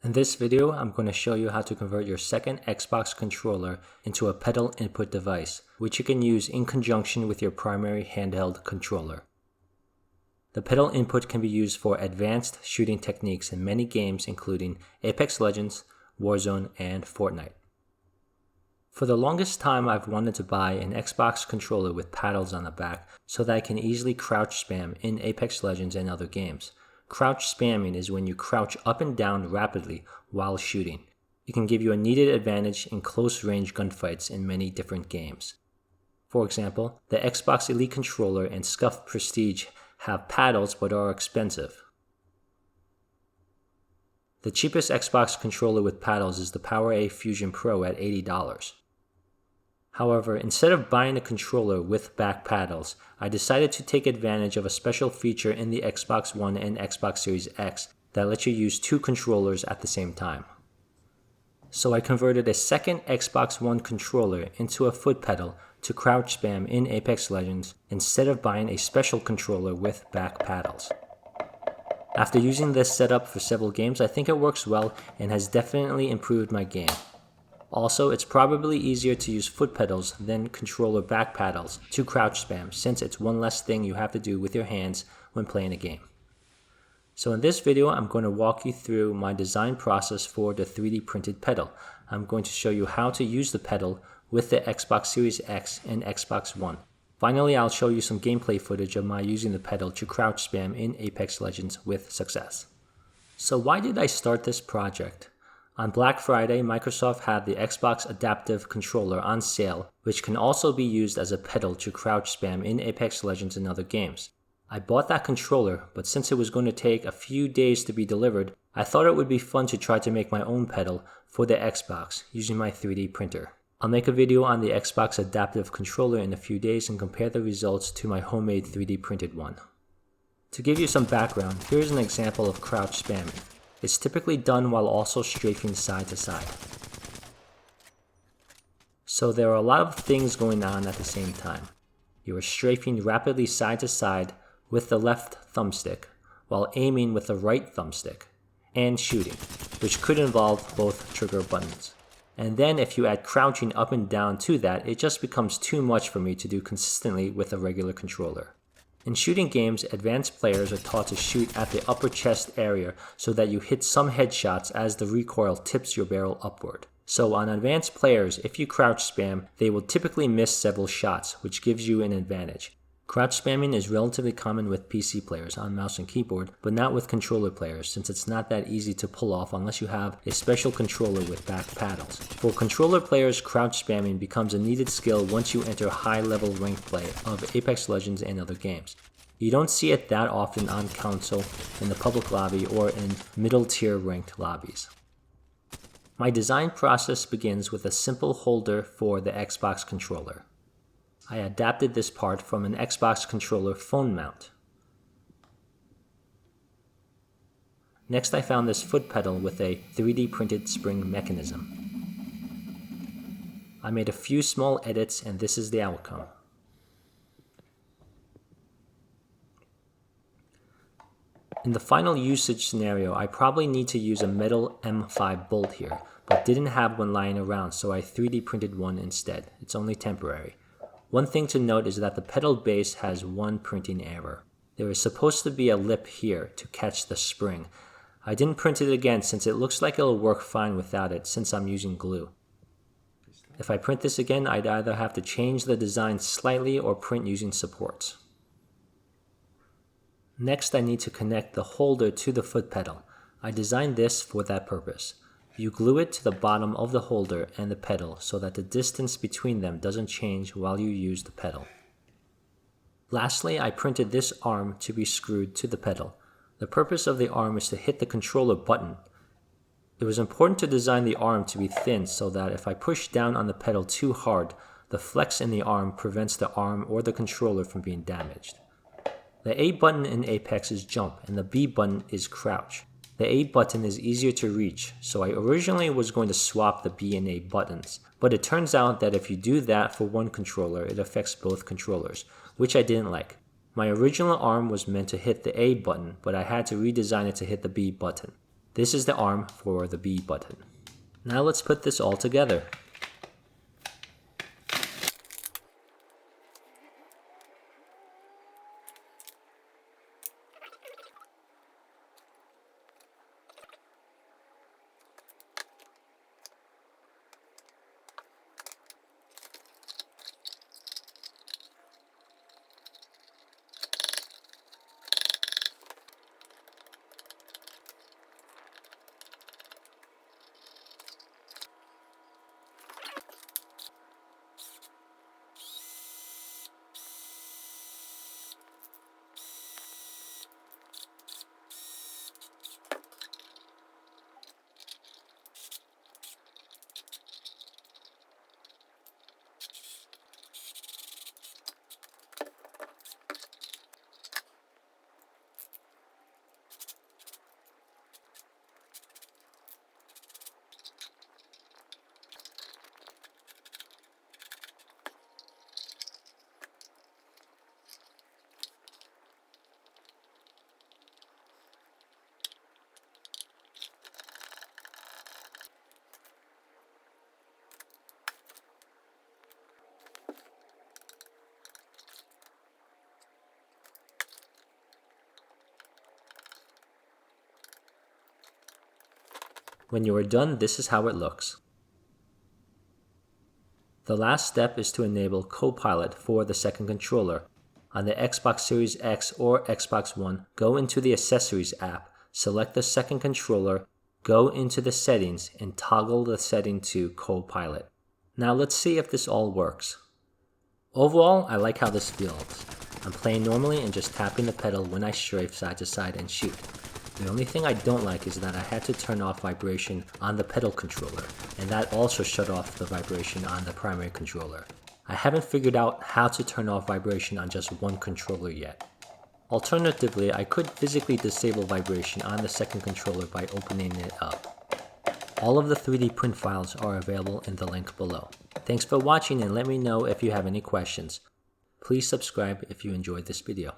In this video, I'm going to show you how to convert your second Xbox controller into a pedal input device, which you can use in conjunction with your primary handheld controller. The pedal input can be used for advanced shooting techniques in many games including Apex Legends, Warzone, and Fortnite. For the longest time, I've wanted to buy an Xbox controller with paddles on the back so that I can easily crouch spam in Apex Legends and other games. Crouch spamming is when you crouch up and down rapidly while shooting. It can give you a needed advantage in close-range gunfights in many different games. For example, the Xbox Elite controller and SCUF Prestige have paddles but are expensive. The cheapest Xbox controller with paddles is the PowerA Fusion Pro at $80. However, instead of buying a controller with back paddles, I decided to take advantage of a special feature in the Xbox One and Xbox Series X that lets you use two controllers at the same time. So I converted a second Xbox One controller into a foot pedal to crouch spam in Apex Legends instead of buying a special controller with back paddles. After using this setup for several games, I think it works well and has definitely improved my game. Also, it's probably easier to use foot pedals than controller back paddles to crouch spam since it's one less thing you have to do with your hands when playing a game. So in this video, I'm going to walk you through my design process for the 3D printed pedal. I'm going to show you how to use the pedal with the Xbox Series X and Xbox One. Finally, I'll show you some gameplay footage of my using the pedal to crouch spam in Apex Legends with success. So why did I start this project? On Black Friday, Microsoft had the Xbox Adaptive Controller on sale, which can also be used as a pedal to crouch spam in Apex Legends and other games. I bought that controller, but since it was going to take a few days to be delivered, I thought it would be fun to try to make my own pedal for the Xbox using my 3D printer. I'll make a video on the Xbox Adaptive Controller in a few days and compare the results to my homemade 3D printed one. To give you some background, here's an example of crouch spamming. It's typically done while also strafing side to side. So there are a lot of things going on at the same time. You are strafing rapidly side to side with the left thumbstick while aiming with the right thumbstick and shooting, which could involve both trigger buttons. And then if you add crouching up and down to that, it just becomes too much for me to do consistently with a regular controller. In shooting games, advanced players are taught to shoot at the upper chest area so that you hit some headshots as the recoil tips your barrel upward. So on advanced players, if you crouch spam, they will typically miss several shots, which gives you an advantage. Crouch spamming is relatively common with PC players on mouse and keyboard, but not with controller players since it's not that easy to pull off unless you have a special controller with back paddles. For controller players, crouch spamming becomes a needed skill once you enter high-level ranked play of Apex Legends and other games. You don't see it that often on console, in the public lobby, or in middle-tier ranked lobbies. My design process begins with a simple holder for the Xbox controller. I adapted this part from an Xbox controller phone mount. Next, I found this foot pedal with a 3D printed spring mechanism. I made a few small edits and this is the outcome. In the final usage scenario, I probably need to use a metal M5 bolt here, but didn't have one lying around, so I 3D printed one instead. It's only temporary. One thing to note is that the pedal base has one printing error. There is supposed to be a lip here to catch the spring. I didn't print it again since it looks like it'll work fine without it since I'm using glue. If I print this again, I'd either have to change the design slightly or print using supports. Next, I need to connect the holder to the foot pedal. I designed this for that purpose. You glue it to the bottom of the holder and the pedal so that the distance between them doesn't change while you use the pedal. Lastly, I printed this arm to be screwed to the pedal. The purpose of the arm is to hit the controller button. It was important to design the arm to be thin so that if I push down on the pedal too hard, the flex in the arm prevents the arm or the controller from being damaged. The A button in Apex is jump and the B button is crouch. The A button is easier to reach, so I originally was going to swap the B and A buttons, but it turns out that if you do that for one controller, it affects both controllers, which I didn't like. My original arm was meant to hit the A button, but I had to redesign it to hit the B button. This is the arm for the B button. Now let's put this all together. When you are done, this is how it looks. The last step is to enable Copilot for the second controller. On the Xbox Series X or Xbox One, go into the Accessories app, select the second controller, go into the settings, and toggle the setting to Copilot. Now let's see if this all works. Overall, I like how this feels. I'm playing normally and just tapping the pedal when I strafe side to side and shoot. The only thing I don't like is that I had to turn off vibration on the pedal controller, and that also shut off the vibration on the primary controller. I haven't figured out how to turn off vibration on just one controller yet. Alternatively, I could physically disable vibration on the second controller by opening it up. All of the 3D print files are available in the link below. Thanks for watching, and let me know if you have any questions. Please subscribe if you enjoyed this video.